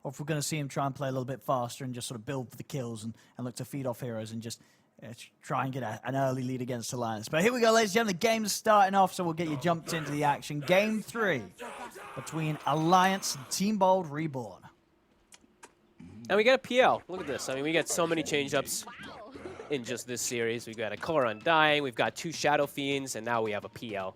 or if we're going to see him try and play a little bit faster and just sort of build for the kills and look to feed off heroes and just try and get an early lead against Alliance. But here we go, ladies and gentlemen. The game's starting off, so we'll get you jumped into the action. Game 3 between Alliance and Team Bold Reborn. And we got a PL. Look at this. I mean, we got so many change-ups in just this series. We've got a Color Undying, we've got 2 Shadow Fiends, and now we have a PL.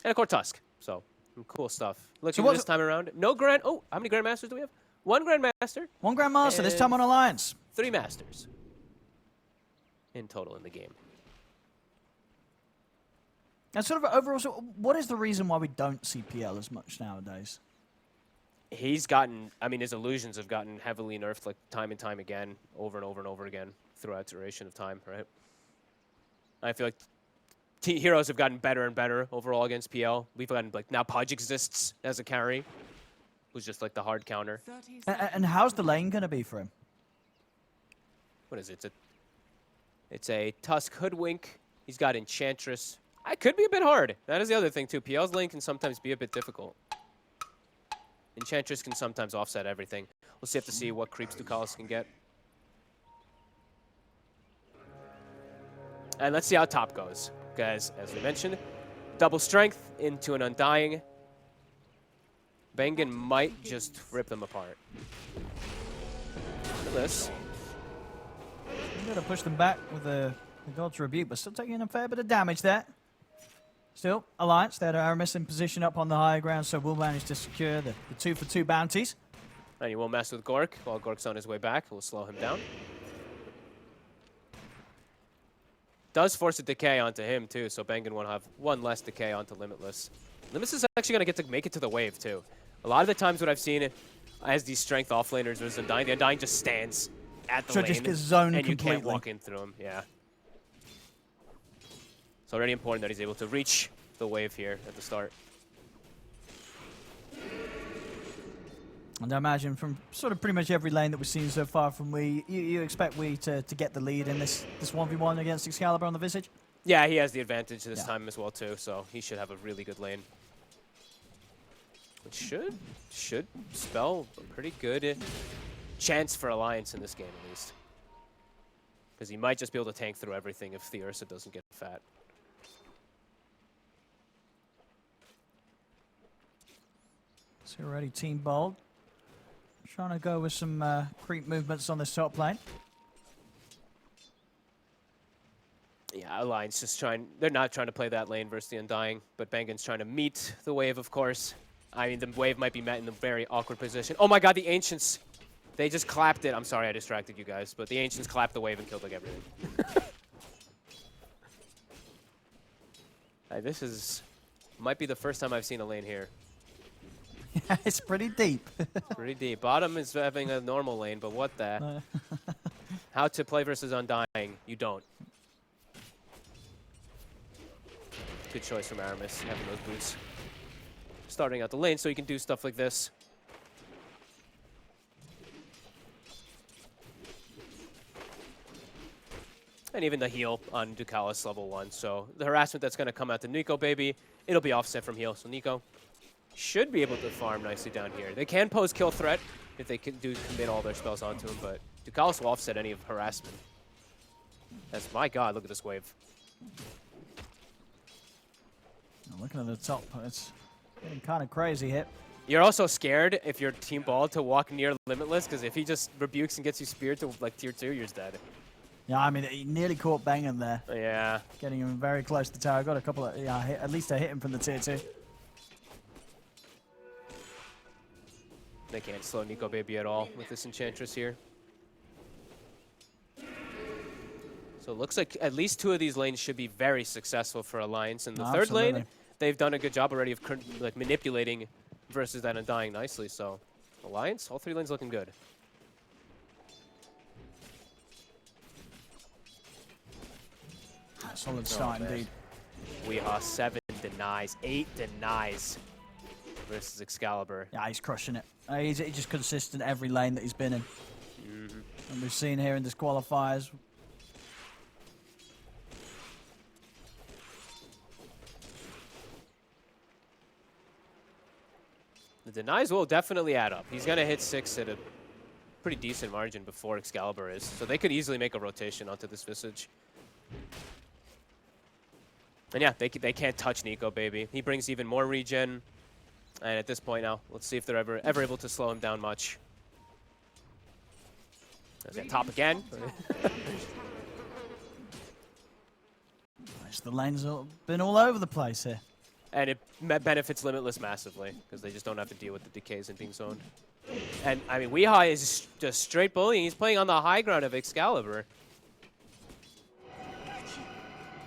And a Core Tusk. So, some cool stuff. Looking this time around. No Grand... Oh, how many Grandmasters do we have? 1 Grandmaster. 1 Grandmaster, this time on Alliance. 3 Masters in total in the game. And sort of overall, so what is the reason why we don't see PL as much nowadays? He's gotten, I mean, his illusions have gotten heavily nerfed like time and time again, over and over and over again throughout duration of time, right? I feel like heroes have gotten better and better overall against PL. We've gotten, like, now Pudge exists as a carry, who's just like the hard counter. And how's the lane going to be for him? What is it? It's a Tusk Hoodwink. He's got Enchantress. It could be a bit hard. That is the other thing, too. PL's lane can sometimes be a bit difficult. Enchantress can sometimes offset everything. We'll see have to see what creeps Ducalis can get. And let's see how top goes. Because, as we mentioned, double strength into an Undying. Bengen might just rip them apart. Look at this. I'm going to push them back with the God's Rebuke, but still taking a fair bit of damage there. Still, Alliance, they had Aramis in position up on the higher ground, so we'll manage to secure the 2-for-2 bounties. And he will mess with Gork while Gork's on his way back. We'll slow him down. Does force a decay onto him, too, so Bengen will have 1 less decay onto Limitless. Limitless is actually going to get to make it to the wave, too. A lot of the times what I've seen as these strength offlaners versus Undying, the Undying just stands at the lane, just gets zoned and completely. You can't walk in through him, yeah. It's already important that he's able to reach the wave here at the start. And I imagine from sort of pretty much every lane that we've seen so far from WEU, you expect WEU to get the lead in this 1v1 against Excalibur on the Visage? Yeah, he has the advantage this time as well, too, so he should have a really good lane. Which should spell a pretty good chance for Alliance in this game, at least. Because he might just be able to tank through everything if Theursa doesn't get fat. So already Team Bold trying to go with some creep movements on this top lane. Yeah, Alliance just they're not trying to play that lane versus the Undying, but Bengen's trying to meet the wave, of course. I mean, the wave might be met in a very awkward position. Oh my god, the Ancients! They just clapped it. I'm sorry I distracted you guys, but the Ancients clapped the wave and killed like everything. This might be the first time I've seen a lane here. Yeah, it's pretty deep. Pretty deep. Bottom is having a normal lane, but what the? How to play versus Undying, you don't. Good choice from Aramis, having those boots. Starting out the lane so you can do stuff like this. And even the heal on Ducalis level 1. So the harassment that's going to come out to Nico, baby, it'll be offset from heal. So Nico should be able to farm nicely down here. They can pose kill threat if they do commit all their spells onto him, but Ducalis will offset any of harassment. That's, my god, look at this wave. Looking at the top, it's getting kind of crazy here. You're also scared if you're Team Ball to walk near Limitless, because if he just rebukes and gets you speared to like tier 2, you're dead. Yeah, I mean, he nearly caught Bengen there. Yeah. Getting him very close to tower. Got a couple of, at least a hit him from the tier 2. They can't slow Nico Baby at all with this Enchantress here. So it looks like at least 2 of these lanes should be very successful for Alliance. In the third lane, they've done a good job already of like manipulating versus that Undying nicely. So Alliance, all 3 lanes looking good. Solid start indeed. Weehaw 7 denies, 8 denies versus Excalibur. Yeah, he's crushing it. He's just consistent every lane that he's been in. And we've seen here in this qualifiers. The denies will definitely add up. He's going to hit 6 at a pretty decent margin before Excalibur is. So they could easily make a rotation onto this Visage. And yeah, they can't touch Nico, baby. He brings even more regen. And at this point now, let's see if they're ever able to slow him down much. There's that top again. The lanes have been all over the place here. And it benefits Limitless massively, because they just don't have to deal with the decays and being zoned. And, I mean, Weehaw is just straight bullying. He's playing on the high ground of Excalibur.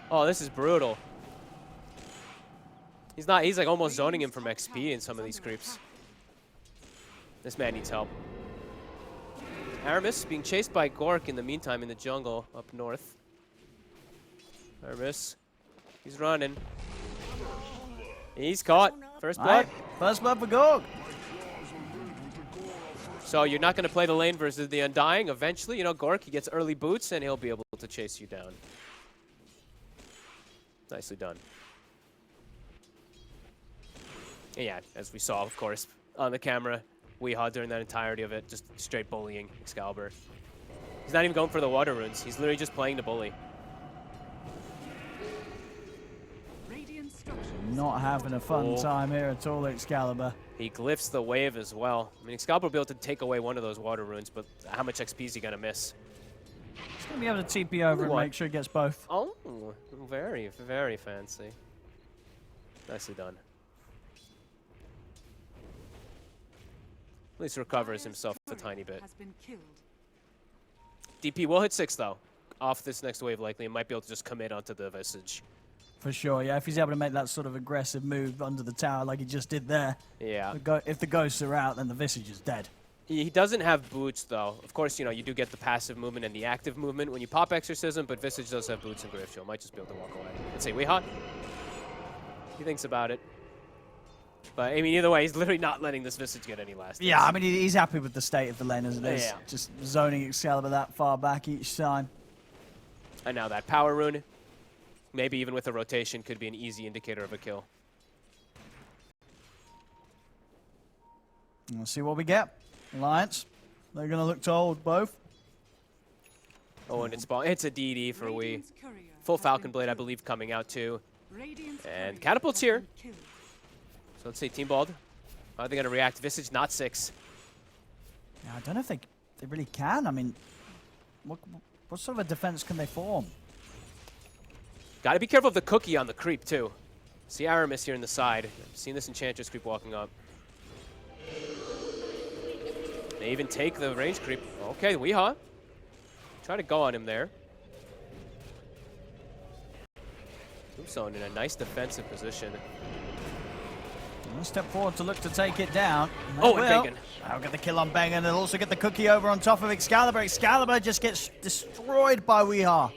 Oh, this is brutal. He's like almost zoning him from XP in some of these creeps. This man needs help. Aramis being chased by Gork in the meantime in the jungle up north. Aramis, he's running. He's caught. First blood. First blood for Gorg. So you're not going to play the lane versus the Undying. Eventually, you know, Gork, he gets early boots and he'll be able to chase you down. Nicely done. And yeah, as we saw, of course, on the camera, Weehaw during that entirety of it, just straight bullying Excalibur. He's not even going for the water runes. He's literally just playing to bully. Not having a fun time here at all, Excalibur. He glyphs the wave as well. I mean, Excalibur will be able to take away one of those water runes, but how much XP is he going to miss? He's going to be able to TP over and make sure he gets both. Oh, very, very fancy. Nicely done. At least recovers himself a tiny bit. DP will hit 6, though. Off this next wave, likely, and might be able to just commit onto the Visage. For sure, yeah. If he's able to make that sort of aggressive move under the tower like he just did there. Yeah. If the ghosts are out, then the Visage is dead. He doesn't have boots, though. Of course, you know, you do get the passive movement and the active movement when you pop Exorcism, but Visage does have boots and Grave Shield. Might just be able to walk away. Let's see, Weehaw. He thinks about it. But, I mean, either way, he's literally not letting this Visage get any last. Yeah, I mean, he's happy with the state of the lane as it is. Yeah. Just zoning Excalibur that far back each time. And now that power rune, maybe even with a rotation, could be an easy indicator of a kill. We'll see what we get. Alliance, they're going to look to hold both. Oh, and it's a DD for Wii. Full Falcon Blade, I believe, coming out too. And Catapult's here. So let's see, Team Bald. How are they going to react? Visage, not 6. Yeah, I don't know if they really can. I mean, what sort of a defense can they form? Got to be careful of the cookie on the creep, too. See Aramis here in the side. I've seen this Enchantress creep walking up. They even take the range creep. Okay, Weehaw. Try to go on him there. Tombstone in a nice defensive position. One step forward to look to take it down. Oh, and Bengen. I'll get the kill on Bengen. They'll also get the cookie over on top of Excalibur. Excalibur just gets destroyed by Weehaw.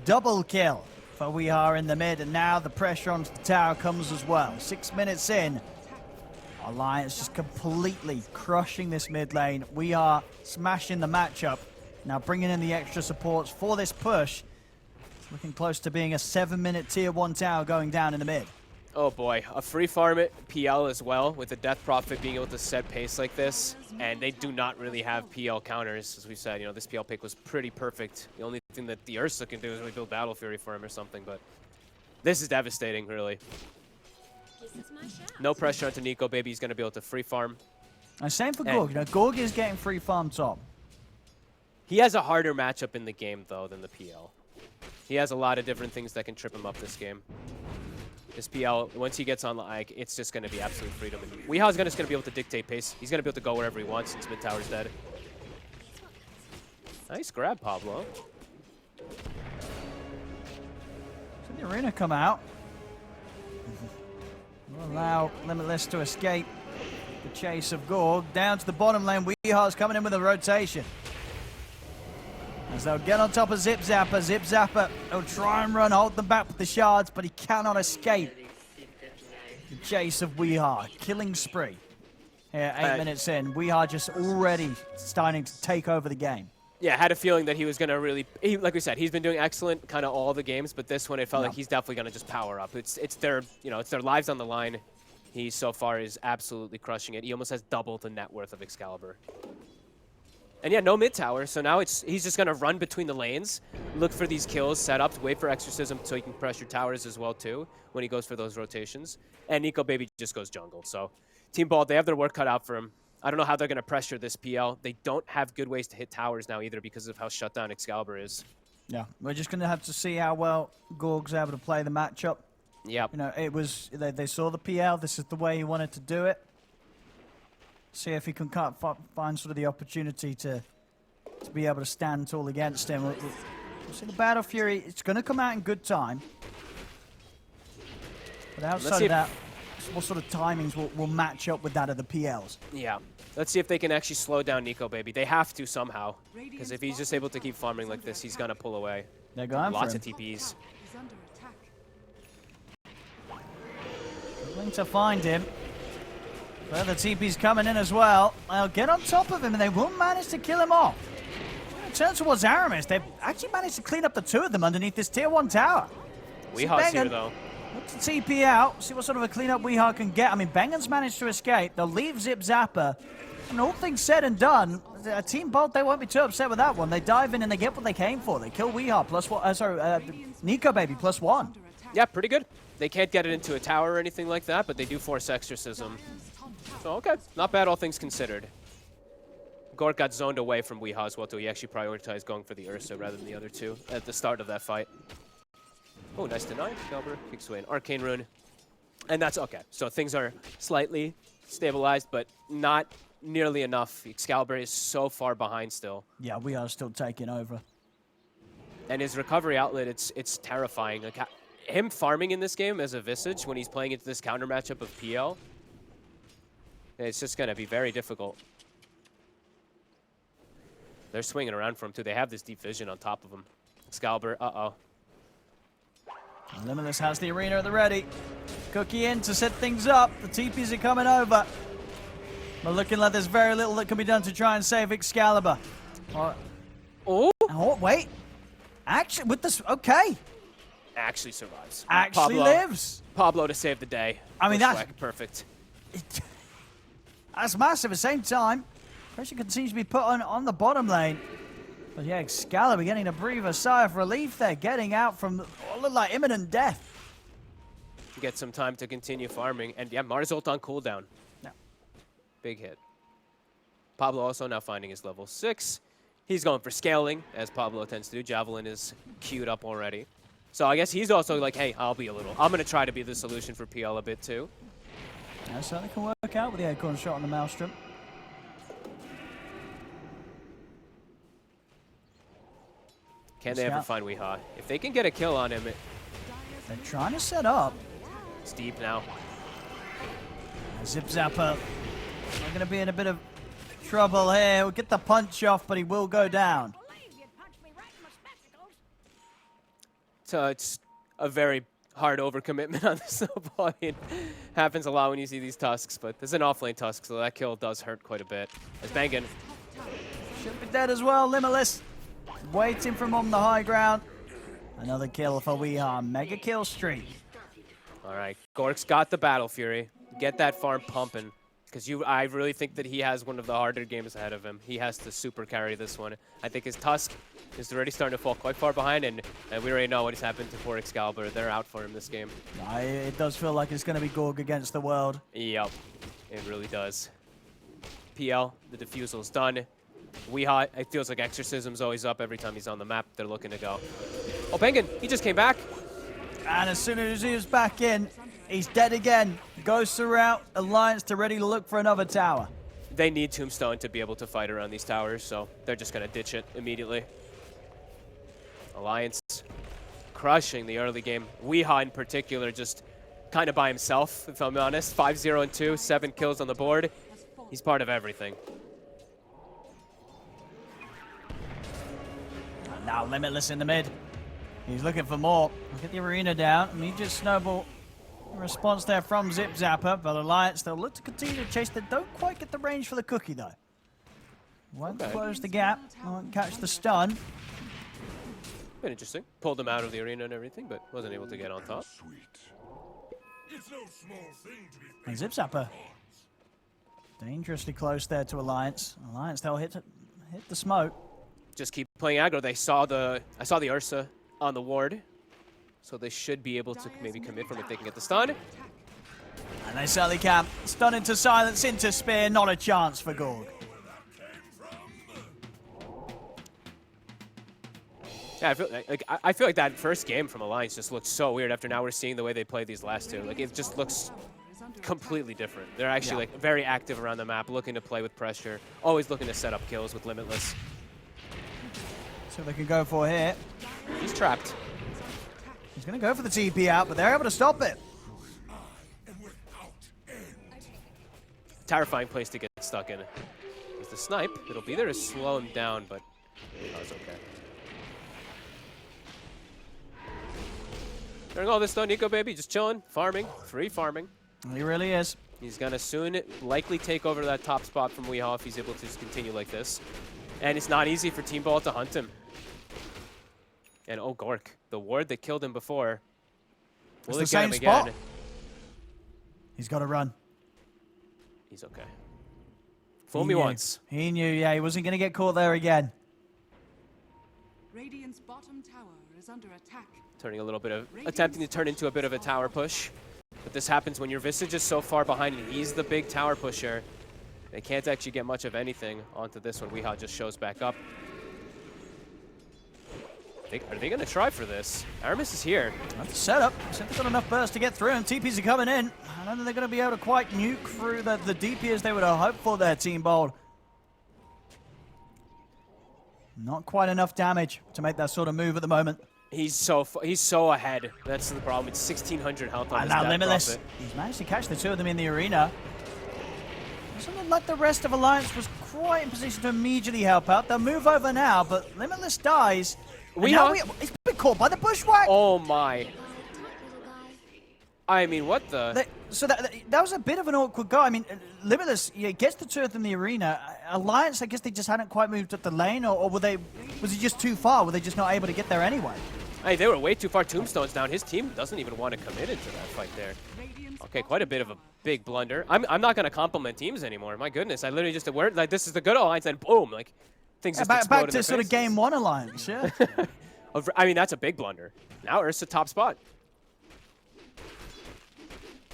Double kill for Weehaw in the mid, and now the pressure onto the tower comes as well. 6 minutes in. Alliance just completely crushing this mid lane. Weehaw smashing the matchup. Now bringing in the extra supports for this push. It's looking close to being a 7-minute tier 1 tower going down in the mid. Oh boy, a free farm it PL as well, with the Death Prophet being able to set pace like this, and they do not really have PL counters, as we said. You know, this PL pick was pretty perfect. The only thing that the Ursa can do is rebuild Battle Fury for him or something, but this is devastating, really. No pressure onto Nico, baby. He's going to be able to free farm. And same for Gorg. You know, Gorg is getting free farm top. He has a harder matchup in the game, though, than the PL. He has a lot of different things that can trip him up this game. This PL, once he gets on, like, it's just going to be absolute freedom. And Weehaw's just going to be able to dictate pace. He's going to be able to go wherever he wants since mid tower's dead. Nice grab, Pablo. So the arena come out. Will allow Limitless to escape the chase of Gorg. Down to the bottom lane, Weehaw's coming in with a rotation. As they'll get on top of Zip Zapper. Zip Zapper will try and run, hold them back with the shards, but he cannot escape the chase of Weehaw. Killing spree. Here, 8 minutes in. Weehaw just already starting to take over the game. Yeah, I had a feeling that he was going to really, like we said, he's been doing excellent kind of all the games, but this one it felt like he's definitely going to just power up. It's their, you know, it's their lives on the line. He so far is absolutely crushing it. He almost has double the net worth of Excalibur. And yeah, no mid tower, so now he's just going to run between the lanes, look for these kills, set up, wait for Exorcism so he can pressure towers as well too when he goes for those rotations. And Nico Baby just goes jungle. So Team Bald, they have their work cut out for him. I don't know how they're going to pressure this PL. They don't have good ways to hit towers now either because of how shut down Excalibur is. Yeah, we're just going to have to see how well Gorg's able to play the matchup. Yep. You know, it was they saw the PL. This is the way he wanted to do it. See if he can find sort of the opportunity to be able to stand tall against him. We'll see the Battle Fury. It's going to come out in good time. But outside of that, what sort of timings will match up with that of the PLs? Yeah. Let's see if they can actually slow down Nico Baby. They have to somehow. Because if he's just able to keep farming like this, he's going to pull away. They're going Lots for of TPs. Going to find him. Further TP's coming in as well. They'll get on top of him and they will manage to kill him off. Turn towards Aramis. They've actually managed to clean up the two of them underneath this tier 1 tower. Weeha's here though. Look to TP out. See what sort of a cleanup Weeha can get. I mean, Bengen's managed to escape. They'll leave Zip Zapper. And all things said and done, Team Bolt, they won't be too upset with that one. They dive in and they get what they came for. They kill Weeha plus one. Nico Baby +1. Yeah, pretty good. They can't get it into a tower or anything like that, but they do force Exorcism. So, okay. Not bad, all things considered. Gork got zoned away from Weeha as well, too. He actually prioritized going for the Ursa rather than the other two at the start of that fight. Oh, nice deny. Excalibur kicks away an Arcane Rune. And that's okay. So things are slightly stabilized, but not nearly enough. Excalibur is so far behind still. Yeah, we are still taking over. And his recovery outlet, it's terrifying. Like, him farming in this game as a Visage when he's playing into this counter matchup of PL, it's just going to be very difficult. They're swinging around for him, too. They have this deep vision on top of him. Excalibur, uh-oh. Limitless has the arena at the ready. Cookie in to set things up. The TPs are coming over. But looking like there's very little that can be done to try and save Excalibur. Oh, wait. Actually, with this, okay. Actually survives. Actually lives. Pablo to save the day. I mean, that's perfect. That's massive. At the same time, pressure continues to be put on the bottom lane. But yeah, Excalibur getting to breathe a sigh of relief there, getting out from what looked like imminent death. Get some time to continue farming. And yeah, Mars ult on cooldown. Yeah. Big hit. Pablo also now finding his level 6. He's going for scaling, as Pablo tends to do. Javelin is queued up already. So I guess he's also like, hey, I'm going to try to be the solution for PL a bit too. Yeah, certainly can work out with the Acorn shot on the Maelstrom. Can they ever find Weeha? If they can get a kill on him, they're trying to set up. It's deep now. Zip Zapper. We're going to be in a bit of trouble here. We'll get the punch off, but he will go down. So it's a very hard overcommitment on this snowball. It happens a lot when you see these Tusks, but there's an offlane Tusk, so that kill does hurt quite a bit. As Bangan should be dead as well. Limitless waiting for him on the high ground. Another kill for Weeha. Mega kill streak. All right, Gork's got the Battle Fury. Get that farm pumping, because I really think that he has one of the harder games ahead of him. He has to super carry this one. I think his Tusk is already starting to fall quite far behind, and we already know what has happened to poor Excalibur. They're out for him this game. It does feel like it's going to be Gorg against the world. Yep, it really does. PL, the diffusal's done. Weeha, it feels like Exorcism's always up every time he's on the map. They're looking to go. Oh, Penguin, he just came back. And as soon as he was back in, he's dead again. Ghosts are out. Alliance to ready to look for another tower. They need Tombstone to be able to fight around these towers, so they're just going to ditch it immediately. Alliance crushing the early game. Weeha in particular just kind of by himself, if I'm honest. 5-0-2, 7 kills on the board. He's part of everything. Now Limitless in the mid. He's looking for more. Get the arena down. Immediate snowball in response there from Zip Zapper. But Alliance, they'll look to continue to chase. They don't quite get the range for the cookie, though. Won't close the gap. Won't catch the stun. Been interesting. Pulled him out of the arena and everything, but wasn't able to get on top. And Zip Zapper dangerously close there to Alliance. Alliance, they'll hit the smoke. Just keep playing aggro. I saw the Ursa on the ward, so they should be able to maybe commit from if they can get the stun. And they certainly can. Stun into silence, into spear, not a chance for Gorg. Yeah, I feel like that first game from Alliance just looked so weird. After now we're seeing the way they play these last two. Like, it just looks completely different. They're actually like very active around the map, looking to play with pressure, always looking to set up kills with Limitless. So they can go for here. He's trapped. He's going to go for the TP out, but they're able to stop it. Terrifying place to get stuck in. With the snipe, it'll be there to slow him down, but that was okay. During all this though, Nico baby just chilling, farming, free farming. He really is. He's gonna soon likely take over that top spot from WEU if he's able to just continue like this. And it's not easy for Team Ball to hunt him. And oh, Gork, the ward that killed him before. Will it get him again? He's got to run. He's okay. Fool me once. He knew, yeah, he wasn't going to get caught there again. Radiant's bottom tower is under attack. Turning a little bit of, attempting to turn into a bit of a tower push. But this happens when your Visage is so far behind and he's the big tower pusher. They can't actually get much of anything onto this when WEU just shows back up. Are they going to try for this? Aramis is here. That's the setup. They've got enough burst to get through, and TPs are coming in. I don't think they're going to be able to quite nuke through the DP as they would have hoped for their Team Bold. Not quite enough damage to make that sort of move at the moment. He's so ahead. That's the problem. It's 1,600 health on his now death Limitless. profit. He's managed to catch the two of them in the arena. Doesn't look like the rest of Alliance was quite in position to immediately help out. They'll move over now, but Limitless dies. He's been caught by the bushwhack. Oh my. I mean, what the? So that was a bit of an awkward go. I mean, Limitless gets the two of them in the arena. Alliance, I guess they just hadn't quite moved up the lane, or was it just too far? Were they just not able to get there anyway? Hey, they were way too far. Tombstone's down. His team doesn't even want to commit into that fight there. Okay, quite a bit of a big blunder. I'm not going to compliment teams anymore. My goodness, I literally just like this is the good Alliance, and boom, like things just explode back to sort of game one Alliance, yeah. I mean, that's a big blunder. Now Ursa top spot.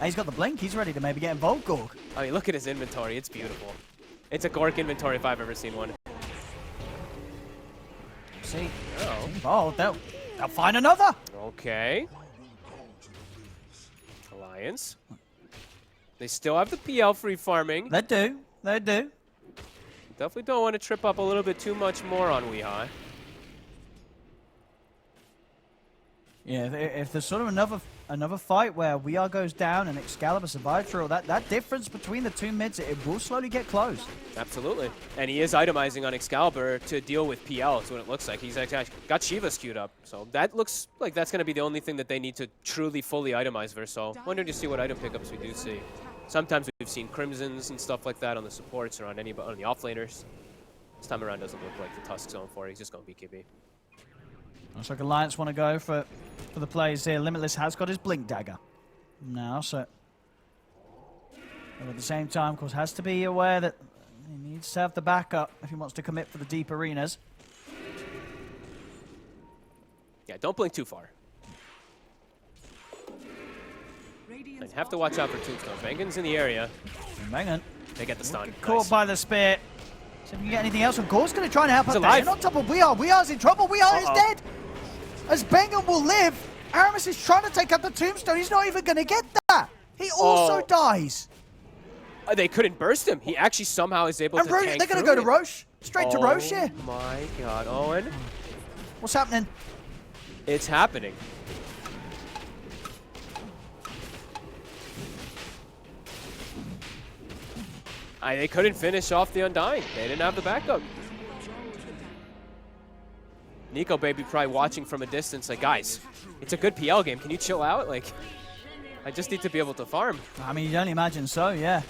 He's got the blink. He's ready to maybe get involved, Gorg. I mean, look at his inventory. It's beautiful. It's a Gork inventory if I've ever seen one. See, oh, they'll find another. Okay. Alliance. They still have the PL free farming. They do. Definitely don't want to trip up a little bit too much more on WEU. Yeah, if there's sort of another fight where WEU goes down and Excalibur survives through that difference between the two mids, it will slowly get closed. Absolutely. And he is itemizing on Excalibur to deal with PL, is what it looks like. He's actually got Shiva's queued up. So that looks like that's going to be the only thing that they need to truly fully itemize versus. So wondering to see what item pickups we do see. Sometimes we've seen Crimsons and stuff like that on the supports or on the offlaners. This time around doesn't look like the Tusk's going for it. He's just going BKB. Looks like Alliance want to go for the plays here. Limitless has got his Blink Dagger now, so... But at the same time, of course, has to be aware that he needs to have the backup if he wants to commit for the deep arenas. Yeah, don't blink too far. And have to watch out for Tombstone. Bengen's in the area. Bengen. They get the stun. Caught Nice. by the spear. See if we can get anything else. And Gor's going to try and help He's out alive. there. On top of WEU. WEU's in trouble. WEU is dead. As Bengen will live, Aramis is trying to take out the Tombstone. He's not even going to get that. He also dies. They couldn't burst him. He actually somehow is able to tank they're going to through go to it. Roche. Straight to Roche here. Oh my god, Owen. What's happening? It's happening. They couldn't finish off the Undying. They didn't have the backup. Nico baby probably watching from a distance like, guys, it's a good PL game. Can you chill out? Like, I just need to be able to farm. I mean, you'd only imagine so, yeah.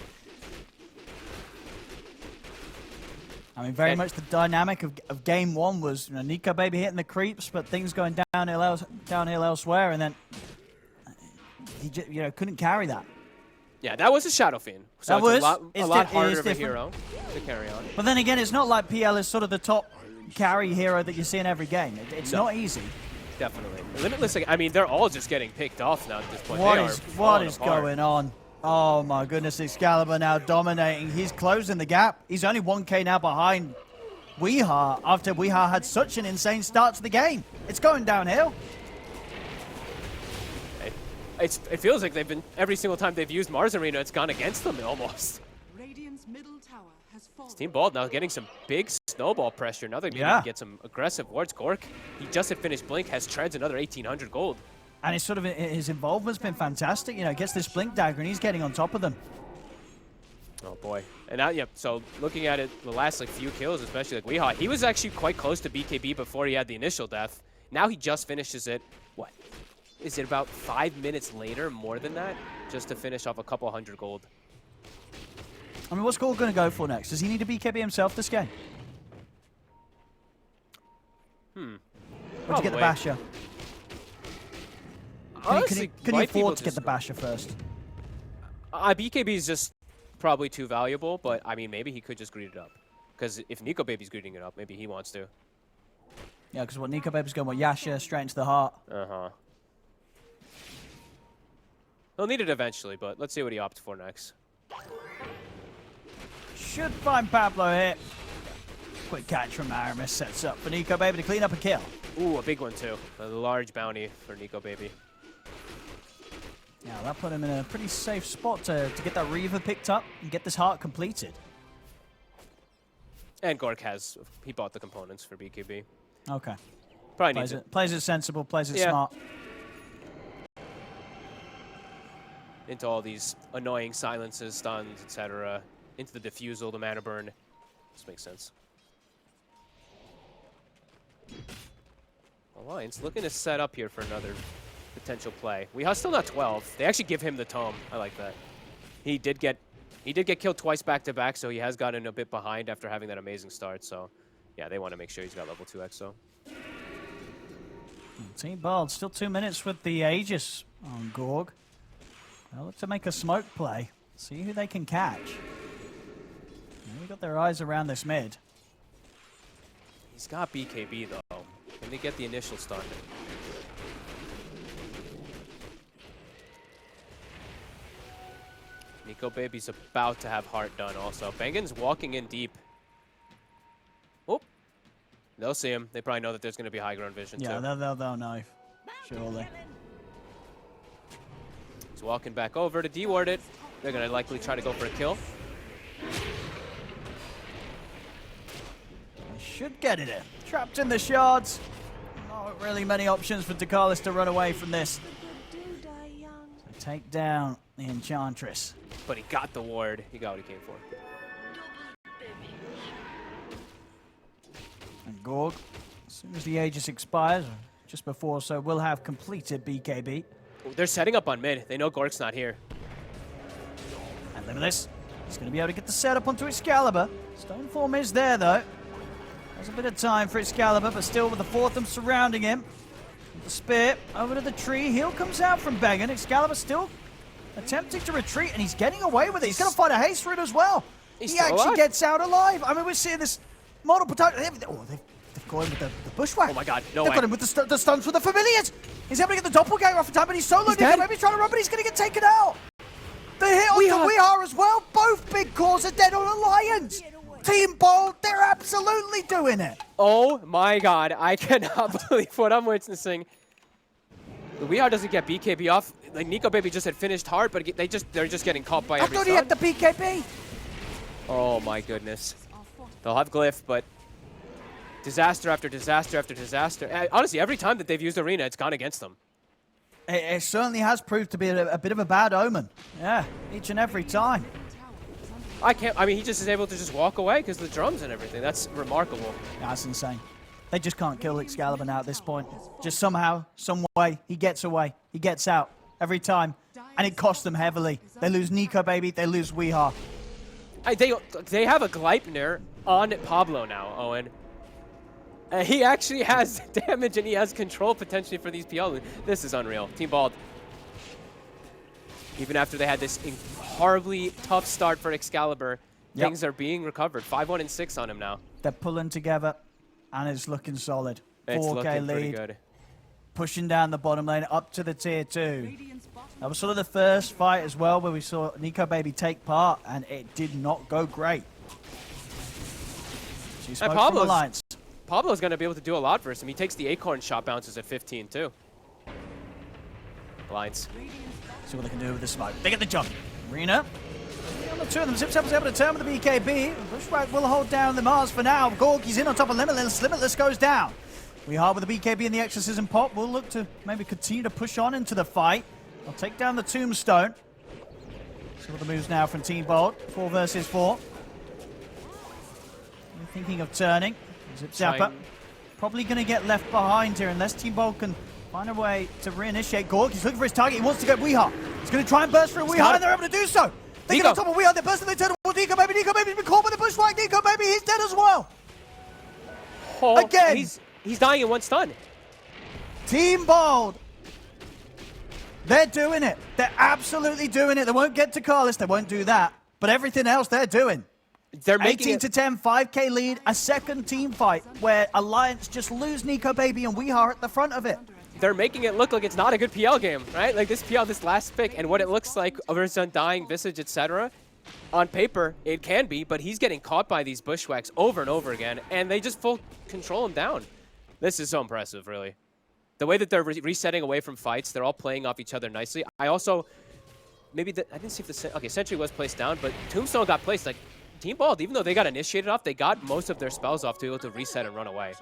I mean, very much the dynamic of game one was, you know, Nico baby hitting the creeps, but things going downhill elsewhere, and then he just, couldn't carry that. Yeah, that was a Shadow Fiend. So That it's was. a lot It is harder of a different. hero to carry on. But then again, it's not like PL is sort of the top carry hero that you see in every game. It's No. not easy. Definitely. Limitless, I mean, they're all just getting picked off now at this point. What They is are falling apart. going on? Oh my goodness, Excalibur now dominating. He's closing the gap. He's only 1k now behind Weehaw after Weehaw had such an insane start to the game. It's going downhill. It feels like they've been, every single time they've used Mars Arena, it's gone against them almost. Radiant's middle tower has fallen. Team Bald now getting some big snowball pressure. Now they need to get some aggressive wards. Gork, he just had finished Blink, has treads another 1,800 gold. And it's sort of his involvement's been fantastic. Gets this blink dagger and he's getting on top of them. Oh boy. And now, yeah, so looking at it, the last few kills, especially Weehaw, he was actually quite close to BKB before he had the initial death. Now he just finishes it, what? Is it about 5 minutes later, more than that, just to finish off a couple hundred gold? I mean, what's Gorg going to go for next? Does he need to BKB himself this game? Or did you get the Basher? Honestly, Can he afford to get the Basher first? BKB is just probably too valuable, but I mean, maybe he could just greed it up. Because if Nico Baby's greeting it up, maybe he wants to. Yeah, because what Nico Baby's going with Yasha straight into the heart. Uh-huh. He'll need it eventually, but let's see what he opts for next. Should find Pablo here. Quick catch from Aramis sets up for Nico Baby to clean up a kill. Ooh, a big one too. A large bounty for Nico Baby. Yeah, that put him in a pretty safe spot to get that Reaver picked up and get this heart completed. And Gork he bought the components for BKB. Okay. Probably needs it. Plays it sensible, plays it smart. Into all these annoying silences, stuns, etc. Into the diffusal, the mana burn. This makes sense. Alliance looking to set up here for another potential play. Weeha's still not 12. They actually give him the tome. I like that. He did get killed twice back to back, so he has gotten a bit behind after having that amazing start. So, yeah, they want to make sure he's got level 2 exo. Team Bald still 2 minutes with the Aegis on Gorg. They'll look to make a smoke play. See who they can catch. They've got their eyes around this mid. He's got BKB though. Can they get the initial stun? Nico Baby's about to have heart done also. Bengen's walking in deep. Oh, they'll see him. They probably know that there's going to be high ground vision too. Yeah, they'll know. Surely. He's walking back over to deward it. They're going to likely try to go for a kill. They should get it in. Trapped in the shards. Not really many options for Ducalis to run away from this. So take down the Enchantress. But he got the ward. He got what he came for. And Gorg, as soon as the Aegis expires, just before so, will have completed BKB. They're setting up on mid. They know Gork's not here. And Limitless, he's going to be able to get the setup onto Excalibur. Stoneform is there, though. There's a bit of time for Excalibur, but still with the Fortham surrounding him. With the spear over to the tree. Heal comes out from Bengen. Excalibur still attempting to retreat, and he's getting away with it. He's going to find a haste route as well. He actually gets out alive. I mean, we're seeing this multiple times. Oh, they've got him with the bushwhack. Oh my god, no They've way. got him with the stuns with the familiars. He's able to get the doppelganger off in time, but he's soloed. Maybe he's trying to run, but he's going to get taken out. The hit onto Weehaw as well. Both big cores are dead on Alliance. Team Bold, they're absolutely doing it. Oh my god, I cannot believe what I'm witnessing. The Weehaw doesn't get BKB off. Like Nico Baby just had finished hard, but they're just getting caught by every I thought he had the BKB. Oh my goodness. They'll have Glyph, but disaster after disaster after disaster. Honestly, every time that they've used Arena, it's gone against them. It certainly has proved to be a bit of a bad omen. Yeah, each and every time. I mean, he just is able to just walk away because of the drums and everything. That's remarkable. That's insane. They just can't kill Excalibur now at this point. Just somehow, some way, he gets away. He gets out every time. And it costs them heavily. They lose Nico Baby, they lose Weehaw. They have a Gleipnir on Pablo now, Owen. He actually has damage and he has control potentially for these PL. This is unreal. Team Bald. Even after they had this horribly tough start for Excalibur, things are being recovered. 5-1 and 6 on him now. They're pulling together, and it's looking solid. It's 4K looking pretty lead, good. pushing down the bottom lane up to the tier 2. That was sort of the first fight as well where we saw Nico Baby take part, and it did not go great. She spoke from Alliance. Pablo's going to be able to do a lot versus him. He takes the Acorn shot bounces at 15 too. Alliance. See what they can do with the smoke. They get the jump. Rena. The two of them. Zip able to turn with the BKB. Bushwhack will hold down the Mars for now. Gorky's in on top of Limitless. Limitless goes down. We hard with the BKB and the Exorcism pop. We'll look to maybe continue to push on into the fight. They'll take down the Tombstone. See what the moves now from Team Bolt. 4 versus 4. They're thinking of turning. Zip Zapper. Probably going to get left behind here unless Team Bolt can find a way to reinitiate. Gorky's looking for his target. He wants to get Weeha. He's going to try and burst through Weeha, and they're able to do so. They get on top of Weeha. They're bursting. They turn towards Nico Baby. Nico Baby's been caught by the Bushwhack. Nico Baby, he's dead as well. Oh, again. He's dying in 1 stun. Team Bold. They're doing it. They're absolutely doing it. They won't get to Carlos. They won't do that. But everything else they're doing. They're making 18 to 10, 5K lead, a second team fight where Alliance just lose Nico Baby and Weeha at the front of it. They're making it look like it's not a good PL game, right? Like this PL, this last pick, and what it looks like versus Undying, Visage, etc. On paper, it can be, but he's getting caught by these Bushwhacks over and over again, and they just full control him down. This is so impressive, really. The way that they're resetting away from fights, they're all playing off each other nicely. I also, I didn't see if the, okay, Sentry was placed down, but Tombstone got placed. Like, Team Bald, even though they got initiated off, they got most of their spells off to be able to reset and run away.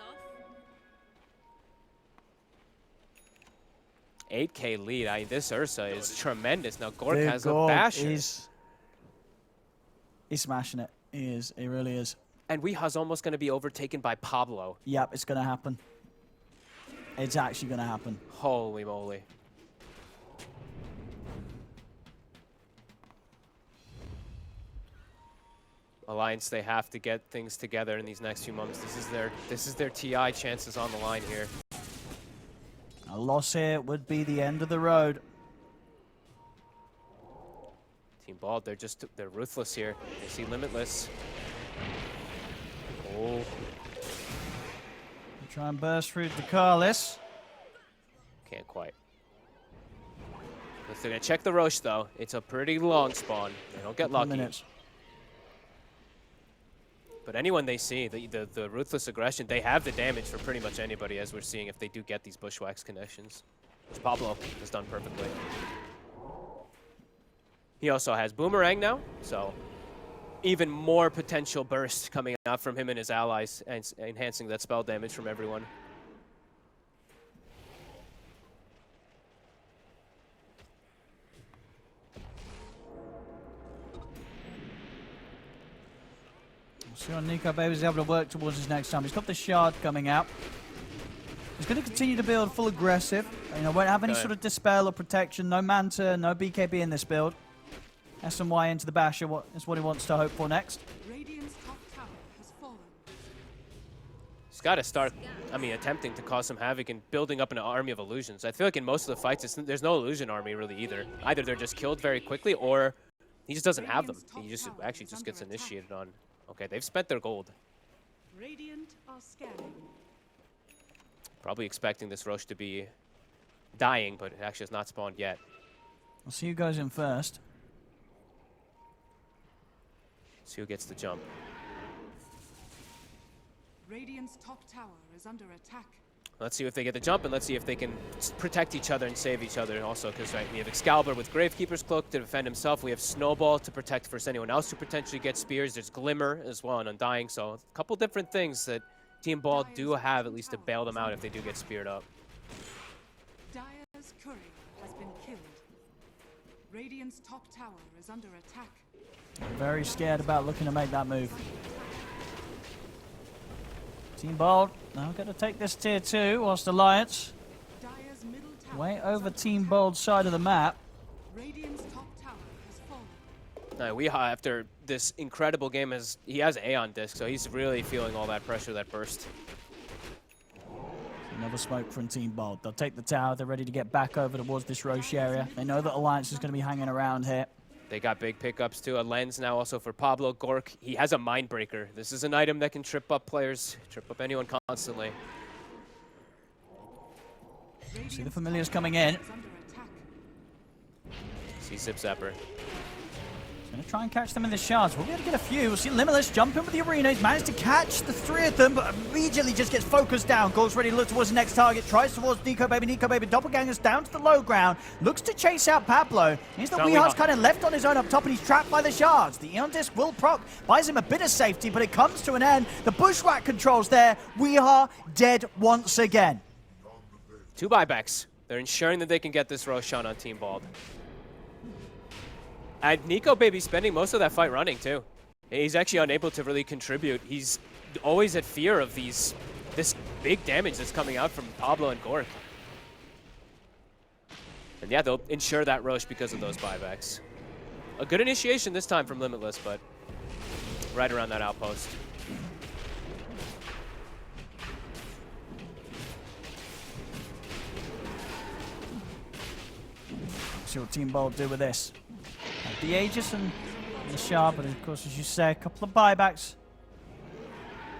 8K lead. This Ursa is tremendous. Now Gork has a basher. He's smashing it. He is. He really is. And Weeha's almost going to be overtaken by Pablo. Yep, it's going to happen. It's actually going to happen. Holy moly. Alliance, they have to get things together in these next few months. This is their TI chances on the line here. A loss here would be the end of the road. Team Bald, they're ruthless here. They see Limitless. Oh. Try and burst through to Carlos. Can't quite. If they're gonna check the Roche though, it's a pretty long spawn. They don't get lucky. Minutes. But anyone they see, the ruthless aggression, they have the damage for pretty much anybody, as we're seeing if they do get these Bushwhacks connections. Which Pablo has done perfectly. He also has Boomerang now, so even more potential burst coming out from him and his allies, and enhancing that spell damage from everyone. See what Nico Baby's able to work towards his next time. He's got the shard coming out. He's going to continue to build full aggressive. You know, won't have any sort of dispel or protection. No Manta, no BKB in this build. SMY into the Basher is what he wants to hope for next. Radiant's top tower has fallen. He's got to start, attempting to cause some havoc and building up an army of illusions. I feel like in most of the fights, there's no illusion army really either. Either they're just killed very quickly, or he just doesn't have them. He just actually just gets initiated on. Okay, they've spent their gold. Radiant are scanning. Probably expecting this Roche to be dying, but it actually has not spawned yet. We'll see who goes in first. See who gets the jump. Radiant's top tower is under attack. Let's see if they get the jump, and let's see if they can protect each other and save each other also, because we have Excalibur with Gravekeeper's Cloak to defend himself. We have Snowball to protect for anyone else who potentially gets spears. There's Glimmer as well and Undying, so a couple different things that Team Ball do have at least to bail them out if they do get speared up. Dire's courier has been killed. Radiant's top tower is under attack. Very scared about looking to make that move. Team Bold now going to take this tier 2 whilst Alliance Dire's middle tower way over is Team under Bold's side of the map. Radiant's top tower has fallen. Now, Weeha, after this incredible game, he has Aeon Disc, so he's really feeling all that pressure, that burst. Another smoke from Team Bold. They'll take the tower. They're ready to get back over towards this Roche area. They know that Alliance is going to be hanging around here. They got big pickups too. A lens now also for Pablo. Gork, he has a mind breaker. This is an item that can trip up players, trip up anyone constantly. See the familiars coming in. See Zip Zapper. Going to try and catch them in the shards. We'll be able to get a few. We'll see Limitless jump in with the arena. He's managed to catch the 3 of them, but immediately just gets focused down. Gork's ready to look towards the next target. Tries towards Nico Baby. Nico Baby doppelgangers down to the low ground. Looks to chase out Pablo. Means that Weehar's kind of left on his own up top, and he's trapped by the shards. The Eon Disc will proc. Buys him a bit of safety, but it comes to an end. The Bushwhack controls there. Weehar dead once again. 2 buybacks. They're ensuring that they can get this Roshan on Team Bald. And Nico Baby spending most of that fight running too. He's actually unable to really contribute. He's always at fear of this big damage that's coming out from Pablo and Gork. And yeah, they'll ensure that Roche because of those buybacks. A good initiation this time from Limitless, but right around that outpost. See what Team Bold do with this. The Aegis and the Shard, but of course, as you say, a couple of buybacks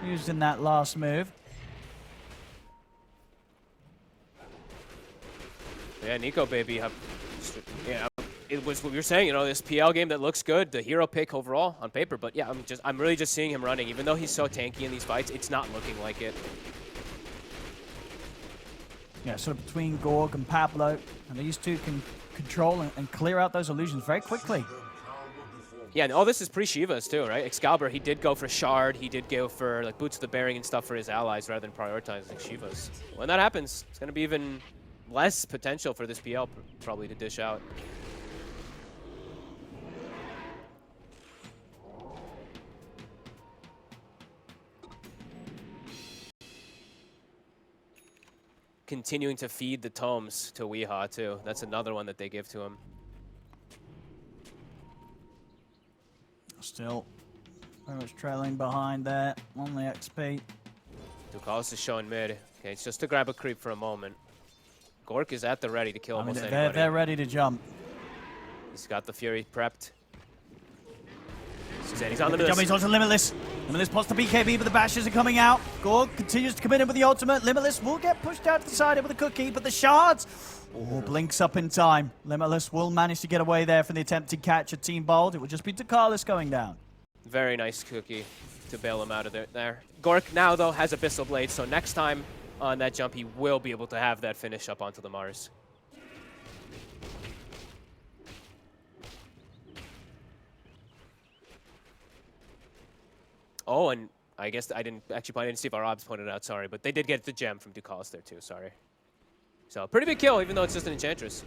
used in that last move. Yeah, Nico Baby. Yeah, it was what we were saying. You know, this PL game that looks good, the hero pick overall on paper. But yeah, I'm really just seeing him running. Even though he's so tanky in these fights, it's not looking like it. Yeah, sort of between Gorg and Pablo, and these two can control and clear out those illusions very quickly. Yeah, and all this is pre-Shivas too, right? Excalibur, he did go for Shard, he did go for like Boots of the Bearing and stuff for his allies rather than prioritizing Shivas. When that happens, it's going to be even less potential for this PL probably to dish out. Continuing to feed the tomes to Weeha too. That's another one that they give to him. Still very much trailing behind there on the XP. Ducalis is showing mid. Okay, it's just to grab a creep for a moment. Gork is at the ready to kill almost they're, anybody. They're ready to jump. He's got the Fury prepped. He's on the jump, he's onto Limitless. Limitless pots the BKB, but the bashes are coming out. Gorg continues to come in with the ultimate. Limitless will get pushed out to the side with a cookie, but the shards blinks up in time. Limitless will manage to get away there from the attempted catch at Team Bold. It will just be Ducalis going down. Very nice cookie to bail him out of there. Gork now, though, has Abyssal Blade, so next time on that jump, he will be able to have that finish up onto the Mars. Oh, and I guess I didn't see if our obs pointed out, sorry, but they did get the gem from Ducalis there too, sorry. So pretty big kill, even though it's just an Enchantress.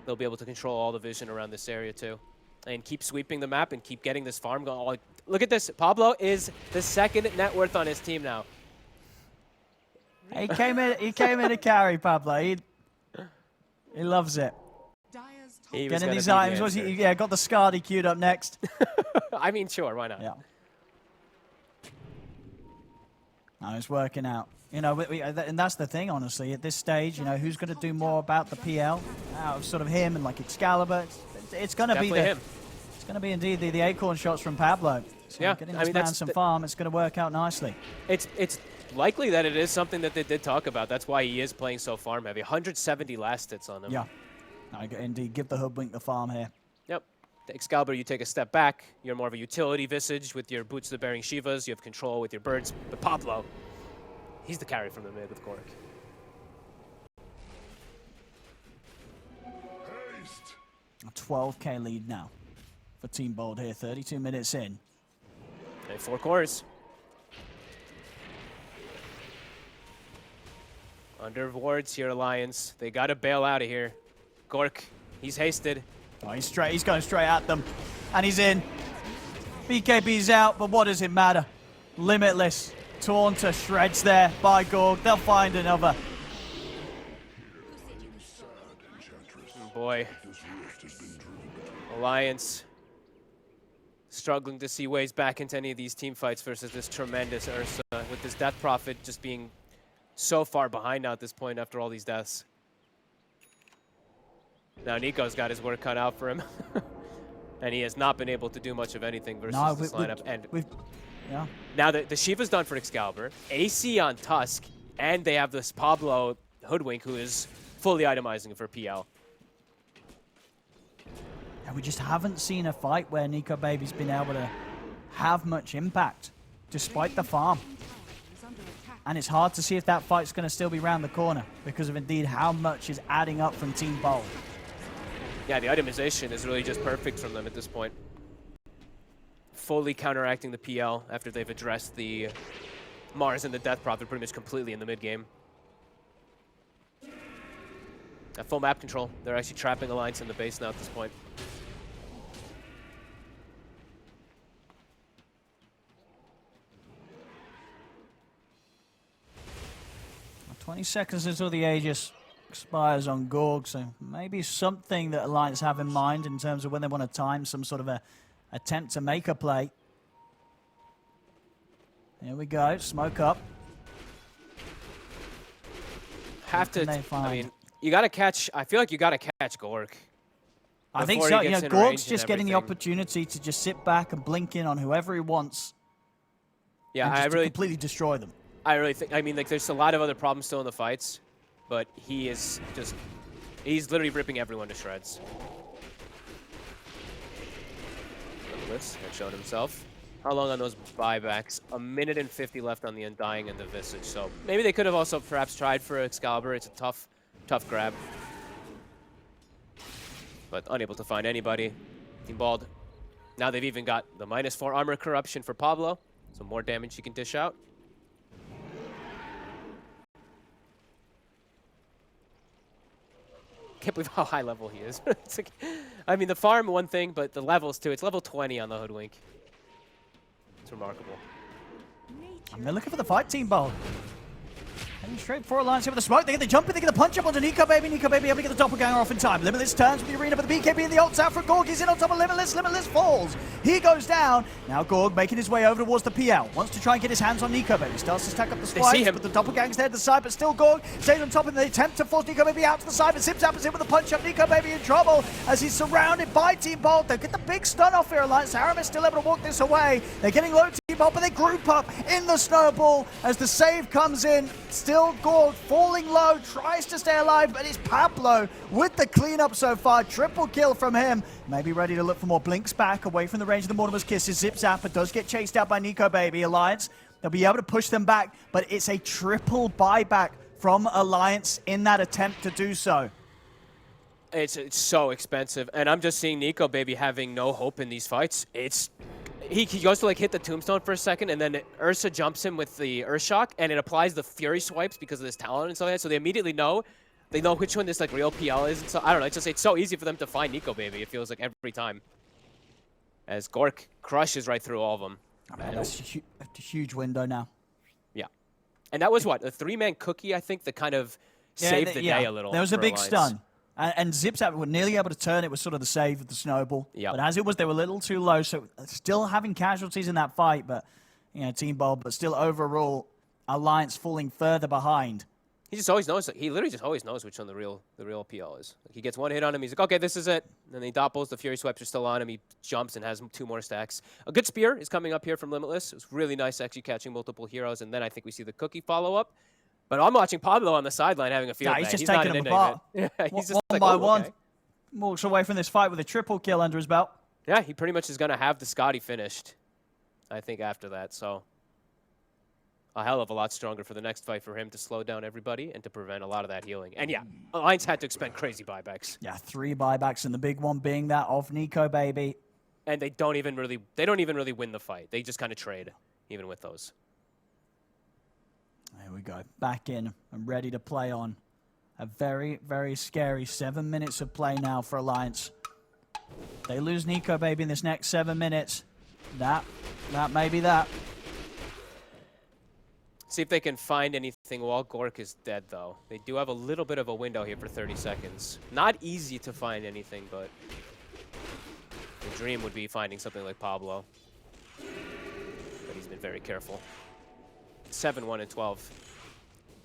They'll be able to control all the vision around this area too. And keep sweeping the map and keep getting this farm going. Oh, look at this, Pablo is the 2nd net worth on his team now. He came in to carry Pablo. He loves it. Getting these items. Yeah, got the Scardy queued up next. I mean, sure, why not? Yeah. No, it's working out. You know, and that's the thing, honestly. At this stage, you know, who's going to do more about the PL out of sort of him and like Excalibur? It's going to be him. It's going to be indeed the acorn shots from Pablo. So yeah, getting this man some farm, it's going to work out nicely. It's likely that it is something that they did talk about. That's why he is playing so farm heavy. 170 last hits on him. Yeah, indeed. Give the hoodwink the farm here. Yep. Excalibur, you take a step back. You're more of a utility visage with your Boots of the Bearing Shivas. You have control with your birds. But Pablo, he's the carry from the mid with Gork. A 12k lead now for Team Bold here. 32 minutes in. And 4 cores. Under wards here, Alliance. They got to bail out of here. Gork, he's hasted. Oh, he's going straight at them. And he's in. BKB's out, but what does it matter? Limitless. Torn to shreds there by Gorg. They'll find another. Oh boy. Alliance struggling to see ways back into any of these team fights versus this tremendous Ursa with this Death Prophet just being so far behind now at this point after all these deaths. Now Nico's got his work cut out for him. And he has not been able to do much of anything versus this lineup. Yeah. Now the Shiva's done for Excalibur, AC on Tusk, and they have this Pablo Hoodwink who is fully itemizing for PL. And we just haven't seen a fight where Nico Baby's been able to have much impact despite the farm. And it's hard to see if that fight's going to still be around the corner because of indeed how much is adding up from Team Bold. Yeah, the itemization is really just perfect from them at this point. Fully counteracting the PL after they've addressed the Mars and the Death Prophet pretty much completely in the mid game. At full map control, they're actually trapping Alliance in the base now at this point. Well, 20 seconds until the Aegis expires on Gorg, so maybe something that Alliance have in mind in terms of when they want to time some sort of a attempt to make a play. Here we go, smoke up. I mean, you gotta catch, I feel like you gotta catch Gorg. I think so, you know, Gorg's just getting the opportunity to just sit back and blink in on whoever he wants. Yeah, and just completely destroy them. I really think, I mean, like, there's a lot of other problems still in the fights, but he is just, he's literally ripping everyone to shreds. Has shown himself. How long on those buybacks? 1:50 left on the Undying and the Visage. So maybe they could have also perhaps tried for Excalibur. It's a tough grab. But unable to find anybody. Team Bald. Now they've even got the -4 armor corruption for Pablo. So more damage he can dish out. Can't believe how high level he is. It's like, I mean, the farm, one thing, but the levels, too. It's level 20 on the Hoodwink. It's remarkable. And they're looking for the fight, Team Bold. Heading straight for Alliance here with the smoke. They get the jump in, they get the punch up onto Nico Baby. Nico Baby able to get the doppelganger off in time. Limitless turns with the arena, but the BKB and the ult's out for Gorg. He's in on top of Limitless. Limitless falls. He goes down. Now Gorg making his way over towards the PL. Wants to try and get his hands on Nico Baby. Starts to stack up the spikes, but the doppelganger's there to the side, but still Gorg stays on top and they attempt to force Nico Baby out to the side, but Zip Zap is in with a punch up. Nico Baby in trouble as he's surrounded by Team Bold. They get the big stun off here, Alliance. Aramis still able to walk this away. They're getting low Team Bold, but they group up in the snowball as the save comes in. Still Gorg falling low, tries to stay alive, but it's Pablo with the cleanup so far. Triple kill from him. Maybe ready to look for more blinks back away from the range of the Mortimer's Kisses. Zip Zapper does get chased out by Nico Baby. Alliance, they'll be able to push them back, but it's a triple buyback from Alliance in that attempt to do so. It's so expensive, and I'm just seeing Nico Baby having no hope in these fights. He goes to like hit the tombstone for a second, and then Ursa jumps him with the Earth Shock, and it applies the Fury swipes because of this talent and stuff like that. So they immediately know, which one this like real PL is. And so I don't know. It's so easy for them to find Nico Baby. It feels like every time, as Gork crushes right through all of them. Oh, man, that's a huge window now. Yeah, and that was what, a 3-man cookie, I think, that kind of saved the day a little. There was a big Alliance. stun. And Zip Zap were nearly able to turn. It was sort of the save of the snowball. Yep. But as it was, they were a little too low. So still having casualties in that fight. But, you know, Team Bold, but still overall, Alliance falling further behind. He just always knows. He literally just always knows which one the real PL is. Like, he gets one hit on him. He's like, okay, this is it. And then he doppels. The Fury Swipes are still on him. He jumps and has 2 more stacks. A good spear is coming up here from Limitless. It was really nice actually catching multiple heroes. And then I think we see the cookie follow up. But I'm watching Pablo on the sideline having a field day. He's just taking them apart. Yeah, he's just one like, by oh, one. okay. Walks away from this fight with a triple kill under his belt. Yeah, he pretty much is going to have the Scotty finished, I think, after that. So a hell of a lot stronger for the next fight for him to slow down everybody and to prevent a lot of that healing. And yeah, Alliance had to expend crazy buybacks. Yeah, 3 buybacks, and the big one being that of Nico Baby. And they don't even really win the fight. They just kind of trade, even with those. There we go. Back in and ready to play on. A very, very scary 7 minutes of play now for Alliance. They lose Nico Baby in this next 7 minutes. That may be that. See if they can find anything while Gork is dead, though. They do have a little bit of a window here for 30 seconds. Not easy to find anything, but the dream would be finding something like Pablo. But he's been very careful. 7-1 and 12.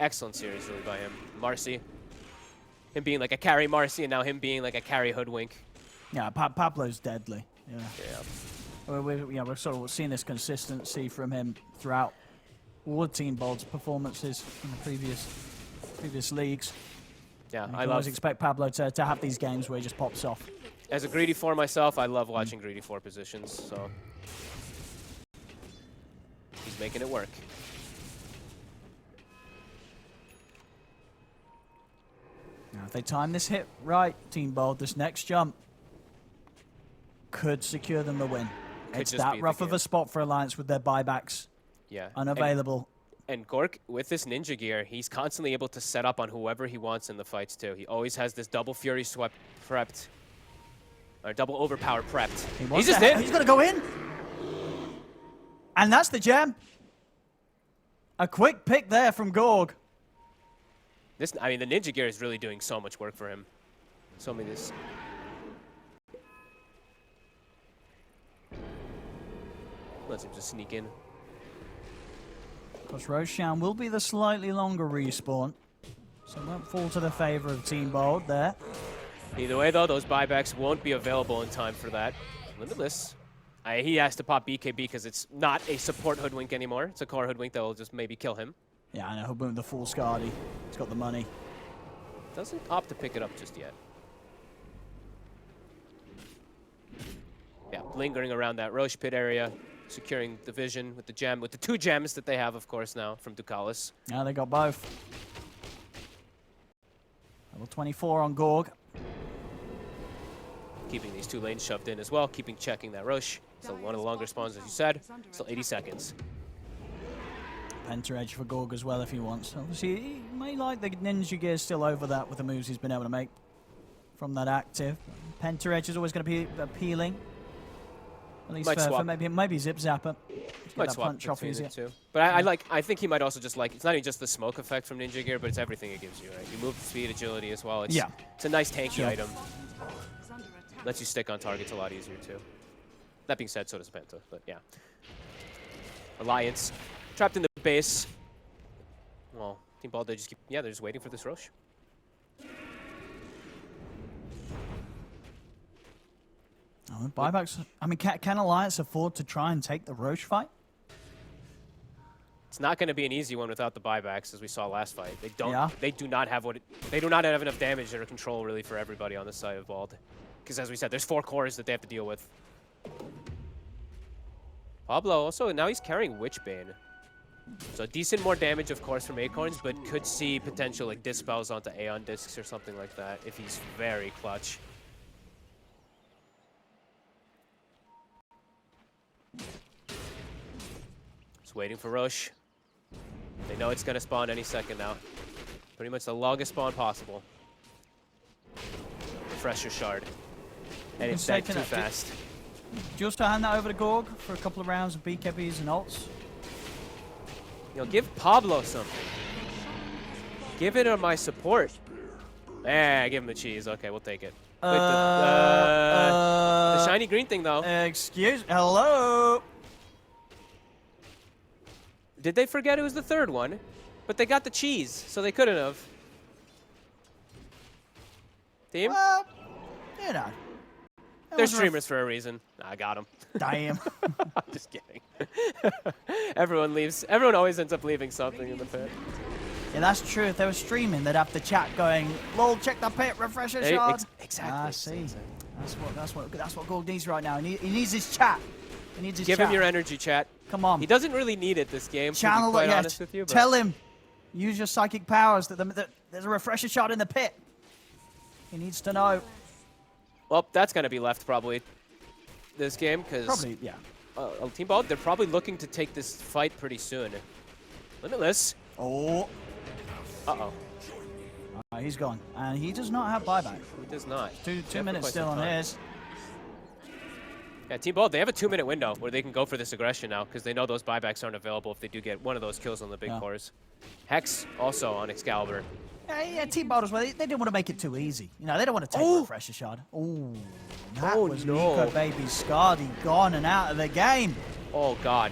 Excellent series, really, by him. Marcy. Him being like a carry Marcy, and now him being like a carry Hoodwink. Yeah, Pablo's deadly. Yeah. Yeah. We're sort of seeing this consistency from him throughout all of Team Bold's performances in the previous leagues. Yeah, I always expect Pablo to have these games where he just pops off. As a Greedy 4 myself, I love watching Greedy 4 positions, so he's making it work. Now, if they time this hit right, Team Bold, this next jump could secure them the win. It's that rough of a spot for Alliance with their buybacks unavailable. And Gork, with this ninja gear, he's constantly able to set up on whoever he wants in the fights, too. He always has this double Fury swept prepped, or double Overpower prepped. He's just in. He's going to go in. And that's the gem. A quick pick there from Gorg. I mean, the ninja gear is really doing so much work for him. So many this. Let's him just sneak in. Because Roshan will be the slightly longer respawn, so it won't fall to the favor of Team Bold there. Either way, though, those buybacks won't be available in time for that. Limitless. He has to pop BKB because it's not a support Hoodwink anymore. It's a core Hoodwink that will just maybe kill him. Yeah, I know. Hoodwink with the full Scardy. He's got the money. Doesn't opt to pick it up just yet. Yeah, lingering around that Roche pit area, securing the vision with the gem, with the 2 gems that they have, of course, now from Ducalis. Yeah, they got both. Level 24 on Gorg. Keeping these 2 lanes shoved in as well, checking that Roche. So one of the longer spawns, as you said. Still 80 seconds. Penta Edge for Gorg as well if he wants. Obviously, he may like the ninja gear still over that with the moves he's been able to make from that active. Penta Edge is always going to be appealing. At least for maybe Zip Zapper. Might swap between the two. But I think he might also just like, it's not even just the smoke effect from ninja gear, but it's everything it gives you, right? You move speed, agility as well. It's a nice tanky item. Lets you stick on targets a lot easier too. That being said, so does Penta, but yeah. Alliance trapped in the base. Well, Team Ball, they just keep, they're just waiting for this Roche. Oh, buybacks. I mean, can Alliance afford to try and take the Roche fight? It's not going to be an easy one without the buybacks, as we saw last fight. They don't. They do not have they do not have enough damage or control really for everybody on this side of Bald. Because as we said, there's 4 cores that they have to deal with. Pablo also, now he's carrying Witchbane. So decent more damage, of course, from Acorns, but could see potential like dispels onto Aeon Discs or something like that if he's very clutch. Just waiting for Roche. They know it's going to spawn any second now. Pretty much the longest spawn possible. Refresher Shard. And it's dead too fast. Just to hand that over to Gorg for a couple of rounds of BKBs and ults. You know, give Pablo something. Give it on my support. Give him the cheese. Okay, we'll take it. Wait, the shiny green thing, though. Hello? Did they forget it was the 3rd one? But they got the cheese, so they couldn't have. Team? Well, you know. They're streamers for a reason. I got them. Damn. I'm just kidding. Everyone leaves. Everyone always ends up leaving something in the pit. Yeah, that's true. If they were streaming, they'd have the chat going, "Lol, check the pit, refresher shard." Exactly. I see. That's what Gorg needs right now. He needs his chat. He needs his Give chat. him your energy, chat. Come on. He doesn't really need it this game. Channel to be quite it. honest with you, but Tell him. Use your psychic powers. That there's a refresher shard in the pit. He needs to know. Well, that's going to be left probably this game because Probably, yeah. Team Ball, they're probably looking to take this fight pretty soon. Limitless. Oh. Uh-oh. He's gone. And he does not have buyback. He does not. Two minutes still on his. Yeah, Team Ball, they have a 2-minute window where they can go for this aggression now because they know those buybacks aren't available if they do get one of those kills on the big cores. Hex also on Excalibur. Yeah, Team Bold as well. They didn't want to make it too easy. You know, they don't want to take a refresher shard. Oh, that was Nico Baby Scardy gone and out of the game. Oh, God.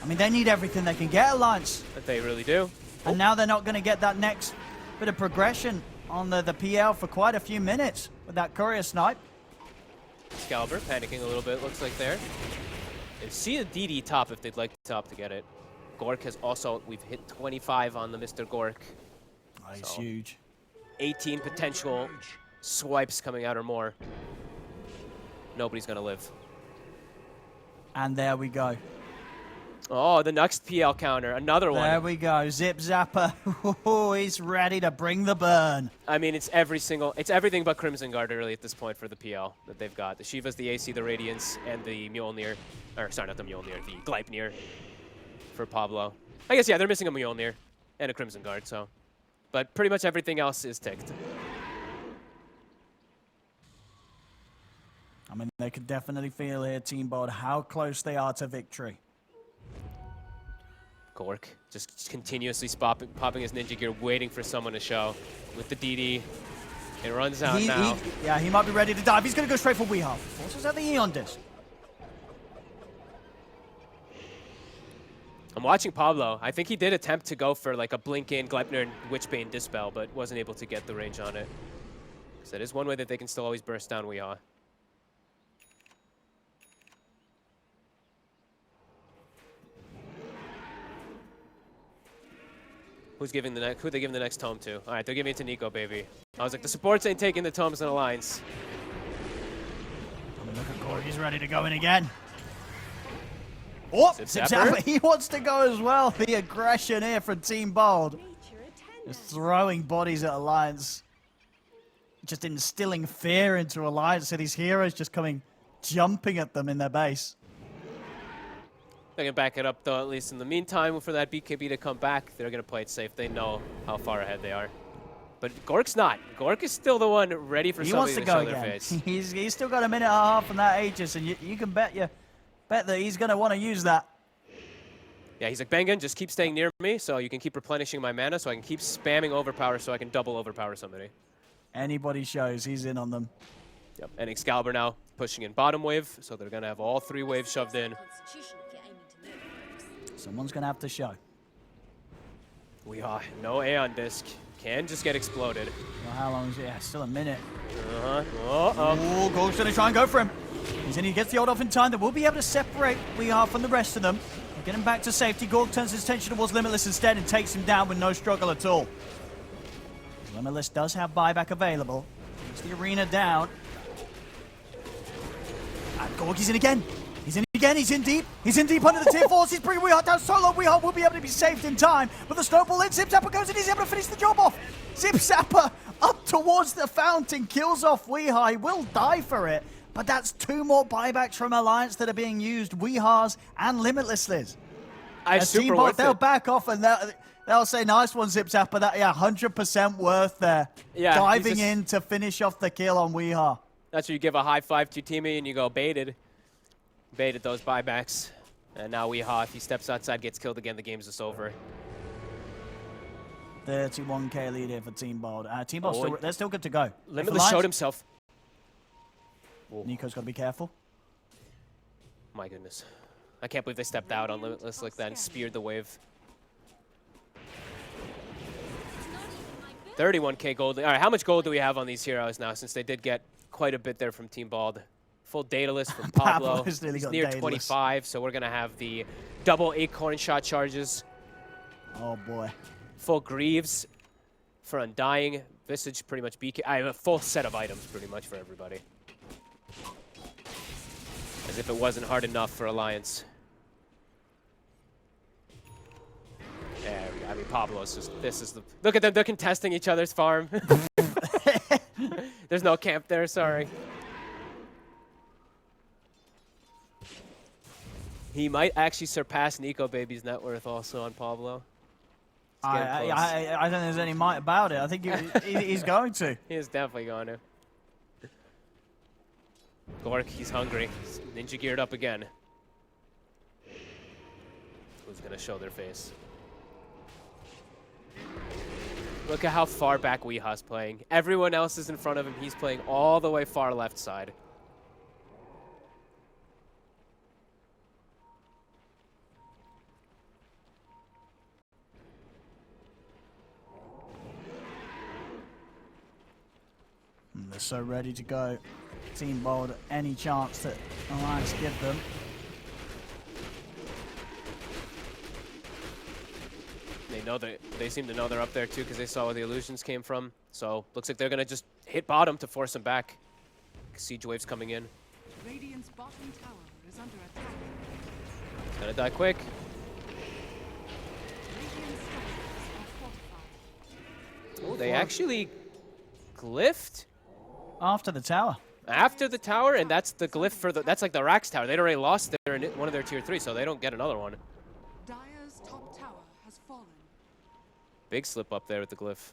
I mean, they need everything they can get, Alliance. But they really do. And now they're not going to get that next bit of progression on the PL for quite a few minutes with that courier snipe. Excalibur panicking a little bit, looks like there. And see the DD top if they'd like the top to get it. Gork has also, we've hit 25 on the Mr. Gork. Oh, he's So, huge. 18 potential swipes coming out or more. Nobody's gonna live. And there we go. Oh, the next PL counter, another one. There we go. Zip Zapper. Oh, he's ready to bring the burn. I mean, it's everything but Crimson Guard really at this point for the PL that they've got. The Shiva's, the AC, the Radiance, and the Mjolnir. Or, sorry, not the Mjolnir, the Gleipnir for Pablo. I guess, yeah, they're missing a Mjolnir and a Crimson Guard, so. But pretty much everything else is ticked. I mean, they could definitely feel here, Team Bod, how close they are to victory. Gork just continuously popping his ninja gear, waiting for someone to show with the DD. It runs out now. Yeah, he might be ready to dive. He's going to go straight for Weehaw. Forces out the Eon disc. I'm watching Pablo. I think he did attempt to go for like a blink in Gleipnir and Witchbane Dispel, but wasn't able to get the range on it. So that is one way that they can still always burst down Weehaw. Who they giving the next tome to? All right, they're giving it to Nico, baby. I was like, the supports ain't taking the tomes in Alliance. I mean, look at Corey. He's ready to go in again. Oh, Zip Zip Zapper. Zapper. He wants to go as well. The aggression here from Team Bold. Just throwing bodies at Alliance. Just instilling fear into Alliance. So these heroes just jumping at them in their base. They can back it up, though, at least in the meantime, for that BKB to come back. They're going to play it safe. They know how far ahead they are. But Gork's not. Gork is still the one ready for somebody to show their face. He's still got a minute and a half on that Aegis, and you can bet that he's going to want to use that. Yeah, he's like, Bengen, just keep staying near me so you can keep replenishing my mana so I can keep spamming overpower so I can double overpower somebody. Anybody shows, he's in on them. Yep, and Excalibur now pushing in bottom wave, so they're going to have all 3 waves shoved in. Someone's going to have to show. We are no Aeon disc. Can just get exploded. Well, how long is it? Yeah, still a minute. Uh-huh. Gork's going to try and go for him. He gets the ult off in time. They will be able to separate Weehaw from the rest of them. Get him back to safety. Gork turns his attention towards Limitless instead and takes him down with no struggle at all. Limitless does have buyback available. Gets the arena down. And Gork, he's in again. He's in again. He's in deep. He's in deep under the tier 4s. He's bringing Weehaw down solo. Weehaw will be able to be saved in time. But the snowball in. Zip Zapper goes in. He's able to finish the job off. Zip Zapper up towards the fountain. Kills off Weehaw. He will die for it. But that's 2 more buybacks from Alliance that are being used. Weehaw's and Limitless's. Super worth they'll it. back off and they'll say, nice one, Zip Zapper. That, yeah, 100% worth there. Yeah, diving in to finish off the kill on Weehaw. That's where you give a high five to your teammate and you go baited. Baited those buybacks. And now Weehaw, if he steps outside, gets killed again, the game's just over. 31k lead here for Team Bold. Team Bold, they're still good to go. Limitless showed himself. Nico's got to be careful. My goodness. I can't believe they stepped out on Limitless like that and speared the wave. 31k gold. All right, how much gold do we have on these heroes now, since they did get quite a bit there from Team Bald? Full Daedalus from Pablo. He's near Daedalus. 25, so we're going to have the double acorn shot charges. Oh, boy. Full Greaves for Undying. Visage pretty much BK. I have a full set of items pretty much for everybody. As if it wasn't hard enough for Alliance. Yeah, I mean, Pablo's just, this is the, look at them, they're contesting each other's farm. There's no camp there, sorry. He might actually surpass Nico Baby's net worth also on Pablo. I don't think there's any might about it. I think he's going to. He is definitely going to. Gork, he's hungry. He's ninja geared up again. Who's going to show their face? Look at how far back Weehaw's playing. Everyone else is in front of him. He's playing all the way far left side. so ready to go. Team Bold, any chance that Alliance give them. They seem to know they're up there too because they saw where the illusions came from. So looks like they're gonna just hit bottom to force them back. Siege waves coming in. Radiant's bottom tower is under attack. It's gonna die quick. Radiant's structures are fortified. Oh, they actually glyphed After the tower. after the tower, and that's the glyph for that's like the Rax tower. They'd already lost one of their tier 3, so they don't get another one. Dire's top tower has fallen. Big slip up there with the glyph.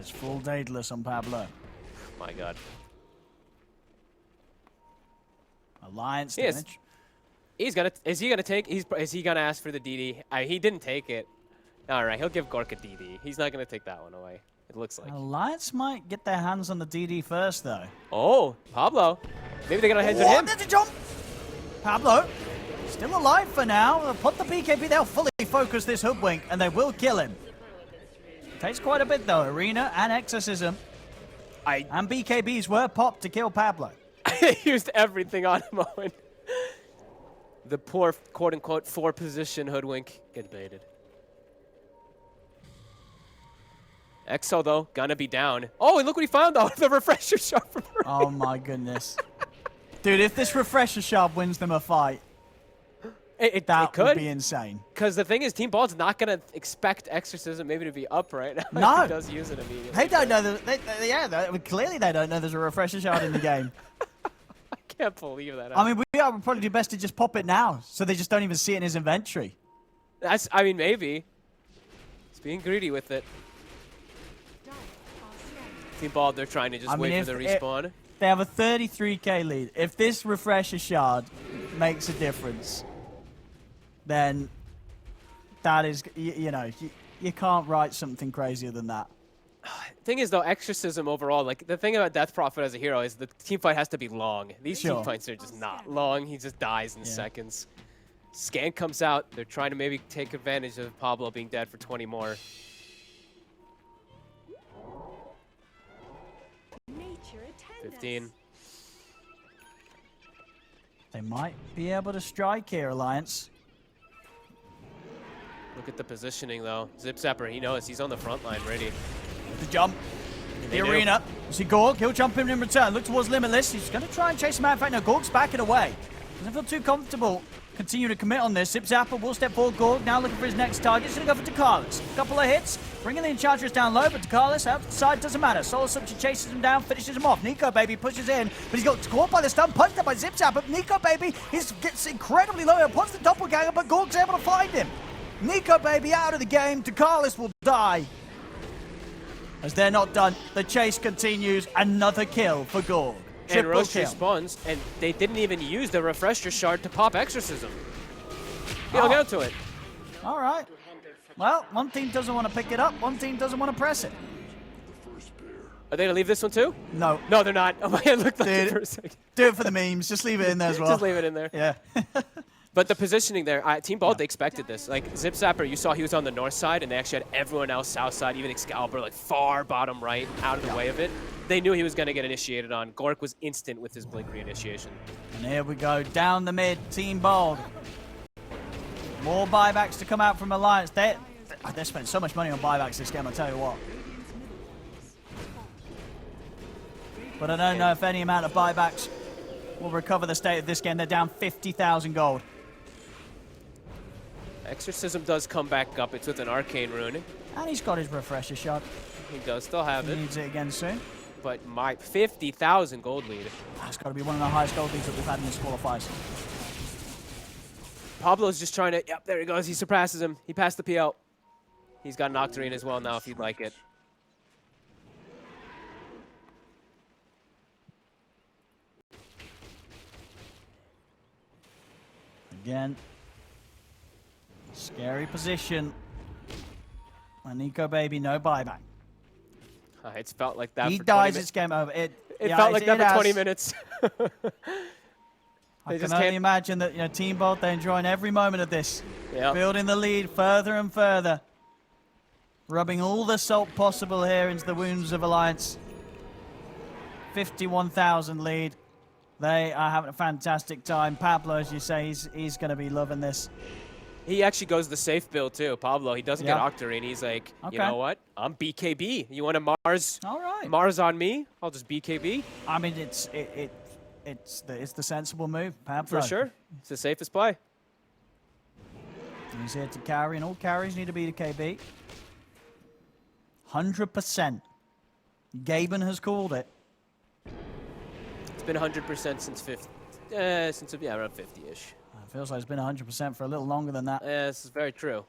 It's full Daedalus on Pablo. My God. Alliance Yes. damage. Is he gonna ask for the DD? He didn't take it. All right, he'll give Gork a DD. He's not gonna take that one away. It looks like. Alliance might get their hands on the DD first, though. Oh, Pablo. Maybe they're gonna head to What? him. There's a jump! Pablo, still alive for now. They'll put the BKB, they'll fully focus this hoodwink, and they will kill him. Takes quite a bit, though. Arena and Exorcism. And BKBs were popped to kill Pablo. I used everything on him, Owen. The poor, quote-unquote, 4-position hoodwink get baited. Exo, though, gonna be down. Oh, and look what he found, though. The refresher shot from her. Oh, my goodness. Dude, if this refresher shard wins them a fight, that would be insane. Because the thing is, Team Bald's not going to expect Exorcism maybe to be up right now. No. He does use it immediately. They don't know that. Clearly, they don't know there's a refresher shard in the game. I can't believe that. I mean, we would probably do best to just pop it now, so they just don't even see it in his inventory. I mean, maybe. He's being greedy with it. Team Bald, they're trying to just wait for the respawn. They have a 33k lead. If this refresher shard makes a difference, then that is, you know, you can't write something crazier than that. Thing is, though, Exorcism overall, like, the thing about Death Prophet as a hero is the team fight has to be long. These team fights are just not long. He just dies in seconds. Scan comes out. They're trying to maybe take advantage of Pablo being dead for 20 more. Nature attend 15. us. They might be able to strike here, Alliance. Look at the positioning, though. Zip Zapper, he knows. He's on the front line, ready. The jump. They The do. arena. You see Gorg, he'll jump in return. Look towards Limitless. He's going to try and chase him out. In fact, no, Gorg's backing away. Doesn't feel too comfortable. Continue to commit on this. Zip Zapper will step forward. Gorg now looking for his next target. He's going to go for Dakalis. Couple of hits. Bringing the Enchantress down low, but Dakalis outside doesn't matter. Solar Substitute chases him down, finishes him off. Nico Baby pushes in, but he's got caught by the stun, punched up by Zip Zapper. Nico Baby gets incredibly low. He puts the doppelganger, but Gorg's able to find him. Nico Baby out of the game. Dakalis will die. As they're not done, the chase continues. Another kill for Gorg. And Triple Roche kill. respawns, and they didn't even use the refresher shard to pop Exorcism. Get down to it. All right. Well, one team doesn't want to pick it up. One team doesn't want to press it. Are they going to leave this one too? No. No, they're not. Oh my God, it looked like it Dude, for a second. do it for the memes. Just leave it in there as well. Just leave it in there. Yeah. But the positioning there, Team Bald, they expected this. Like, Zip Zapper, you saw he was on the north side, and they actually had everyone else south side, even Excalibur, like, far bottom right, out of the way of it. They knew he was going to get initiated on. Gork was instant with his Blink re-initiation. And here we go. Down the mid. Team Bold. More buybacks to come out from Alliance. They spent so much money on buybacks this game, I'll tell you what. But I don't know if any amount of buybacks will recover the state of this game. They're down 50,000 gold. Exorcism does come back up. It's with an Arcane Rune. And he's got his refresher shot. He does still have He it. needs it again soon. But my 50,000 gold lead. That's got to be one of the highest gold leads that we've had in this qualifiers. Pablo's just trying to, yep, there he goes. He surpasses him. He passed the PL. He's got an Octarine as well now if you'd like it. Again. Scary position. And Nico Baby, no buyback. It's felt like that He for 20 dies, minutes. it's game over. It Felt like that for 20 has. minutes. I just can only can't- imagine that, you know, Team Bolt, they're enjoying every moment of this. Yep. Building the lead further and further. rubbing all the salt possible here into the wounds of Alliance. 51,000 lead. They are having a fantastic time. Pablo, as you say, he's going to be loving this. He actually goes the safe build too, Pablo. He doesn't get Octarine. He's like, you know what? I'm BKB. You want to Mars on me? I'll just BKB. I mean, it's the sensible move, Pablo. For sure. It's the safest play. He's here to carry, and all carries need to be to KB. 100%. Gaben has called it. It's been 100% since 50. Around 50-ish. It feels like it's been 100% for a little longer than that. Yeah, this is very true.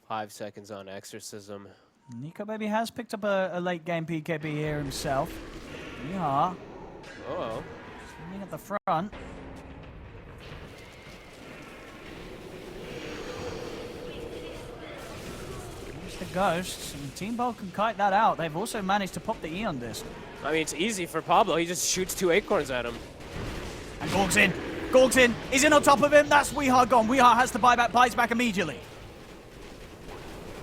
Five seconds on Exorcism. Nico Baby has picked up a late game PKB here himself. Yeah. Uh-oh. Standing at the front. There's the Ghosts. And Team Bolt can kite that out. They've also managed to pop the Eon disc. I mean, it's easy for Pablo. He just shoots 2 acorns at him. And Gorg's in. Gorg's in. He's in on top of him. That's Weeha gone. Weeha has to buys back immediately.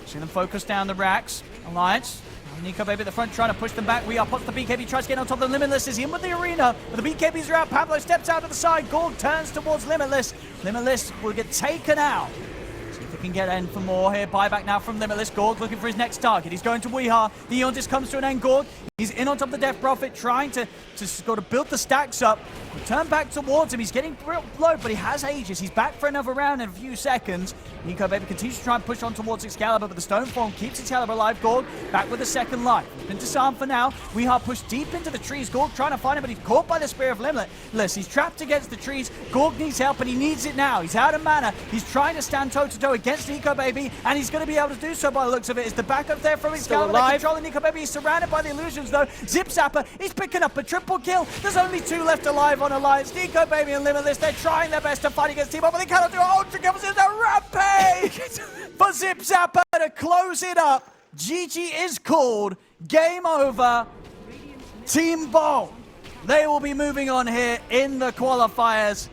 See them focus down the racks. Alliance. Nico Baby at the front trying to push them back. Weeha pops the BKB, tries to get on top of the Limitless. Is in with the arena, but the BKBs are out. Pablo steps out to the side. Gorg turns towards Limitless. Limitless will get taken out. See if they can get in for more here. Buyback now from Limitless. Gorg looking for his next target. He's going to Weeha. The Eon just comes to an end. Gorg, he's in on top of the Death Prophet, trying to sort of build the stacks up. Turn back towards him. He's getting low, but he has Aegis. He's back for another round in a few seconds. Nico Baby continues to try and push on towards Excalibur, but the Stone Form keeps Excalibur alive. Gorg back with a second life. He's been disarmed for now. Weeha pushed deep into the trees. Gorg trying to find him, but he's caught by the Spear of Limitless. He's trapped against the trees. Gorg needs help, and he needs it now. He's out of mana. He's trying to stand toe-to-toe against Nico Baby, and he's going to be able to do so by the looks of it. Is the backup there from Excalibur controlling Nico Baby? He's surrounded by the illusions, though. Zip Zapper, he's picking up a triple kill. There's only 2 left alive on Alliance. Nico Baby and Limitless, they're trying their best to fight against Team Up, but they cannot do it. Ultra covers in a rampage for Zip Zapper to close it up. GG is called. Game over. Team Bolt, they will be moving on here in the qualifiers.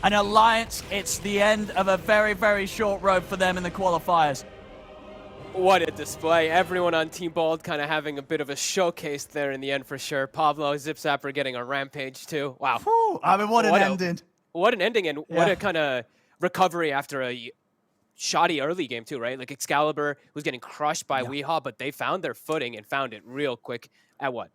And Alliance, it's the end of a very, very short road for them in the qualifiers. What a display. Everyone on Team Bald kind of having a bit of a showcase there in the end for sure. Pablo, Zip Zapper getting a rampage too. Wow. Whew, I mean, what an ending. What an ending, and what a kind of recovery after a shoddy early game too, right? Like Excalibur was getting crushed by Weeha, but they found their footing and found it real quick at what?